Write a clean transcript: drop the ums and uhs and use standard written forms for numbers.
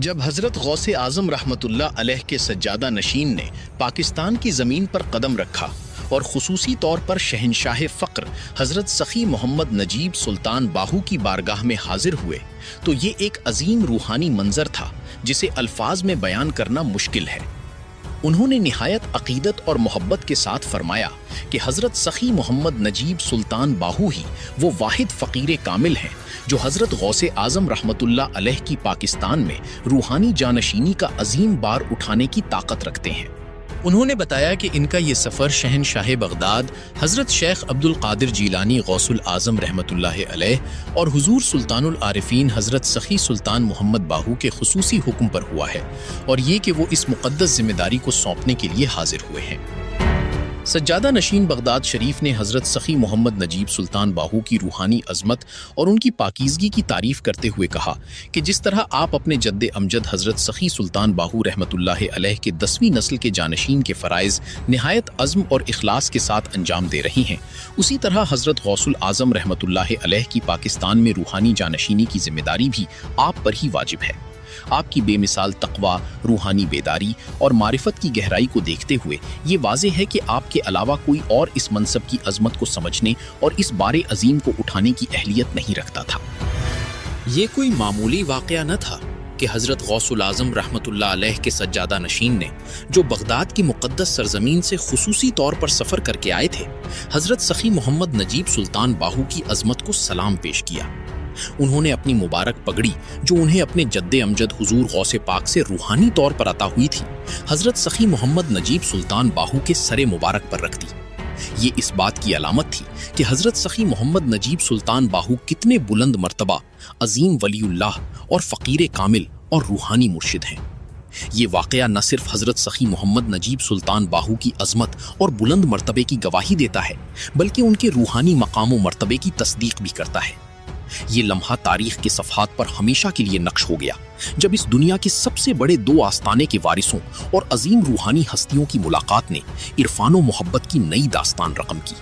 جب حضرت غوث اعظم رحمۃ اللہ علیہ کے سجادہ نشین نے پاکستان کی زمین پر قدم رکھا اور خصوصی طور پر شہنشاہ فقر حضرت سخی محمد نجیب سلطان باہو کی بارگاہ میں حاضر ہوئے تو یہ ایک عظیم روحانی منظر تھا جسے الفاظ میں بیان کرنا مشکل ہے۔ انہوں نے نہایت عقیدت اور محبت کے ساتھ فرمایا کہ حضرت سخی محمد نجیب سلطان باہو ہی وہ واحد فقیر کامل ہیں جو حضرت غوث اعظم رحمۃ اللہ علیہ کی پاکستان میں روحانی جانشینی کا عظیم بار اٹھانے کی طاقت رکھتے ہیں۔ انہوں نے بتایا کہ ان کا یہ سفر شہنشاہ بغداد حضرت شیخ عبد القادر جیلانی غوث الاعظم رحمۃ اللہ علیہ اور حضور سلطان العارفین حضرت سخی سلطان محمد باہو کے خصوصی حکم پر ہوا ہے، اور یہ کہ وہ اس مقدس ذمہ داری کو سونپنے کے لیے حاضر ہوئے ہیں۔ سجادہ نشین بغداد شریف نے حضرت سخی محمد نجیب سلطان باہو کی روحانی عظمت اور ان کی پاکیزگی کی تعریف کرتے ہوئے کہا کہ جس طرح آپ اپنے جد امجد حضرت سخی سلطان باہو رحمۃ اللہ علیہ کے 10ویں نسل کے جانشین کے فرائض نہایت عزم اور اخلاص کے ساتھ انجام دے رہی ہیں، اسی طرح حضرت غوث الاعظم رحمۃ اللہ علیہ کی پاکستان میں روحانی جانشینی کی ذمہ داری بھی آپ پر ہی واجب ہے۔ آپ کی بے مثال تقویٰ، روحانی بیداری اور معرفت کی گہرائی کو دیکھتے ہوئے یہ واضح ہے کہ آپ کے علاوہ کوئی اور اس منصب کی عظمت کو سمجھنے اور اس بار عظیم کو اٹھانے کی اہلیت نہیں رکھتا تھا۔ یہ کوئی معمولی واقعہ نہ تھا کہ حضرت غوث الاعظم رحمۃ اللہ علیہ کے سجادہ نشین نے، جو بغداد کی مقدس سرزمین سے خصوصی طور پر سفر کر کے آئے تھے، حضرت سخی محمد نجیب سلطان باہو کی عظمت کو سلام پیش کیا۔ انہوں نے اپنی مبارک پگڑی جو انہیں اپنے جد امجد حضور غوث پاک سے روحانی طور پر عطا ہوئی تھی، حضرت سخی محمد نجیب سلطان باہو کے سر مبارک پر رکھ دی۔ یہ اس بات کی علامت تھی کہ حضرت سخی محمد نجیب سلطان باہو کتنے بلند مرتبہ، عظیم ولی اللہ اور فقیر کامل اور روحانی مرشد ہیں۔ یہ واقعہ نہ صرف حضرت سخی محمد نجیب سلطان باہو کی عظمت اور بلند مرتبے کی گواہی دیتا ہے، بلکہ ان کے روحانی مقام و مرتبے کی تصدیق بھی کرتا ہے۔ یہ لمحہ تاریخ کے صفحات پر ہمیشہ کے لیے نقش ہو گیا جب اس دنیا کے سب سے بڑے 2 آستانے کے وارثوں اور عظیم روحانی ہستیوں کی ملاقات نے عرفان و محبت کی نئی داستان رقم کی۔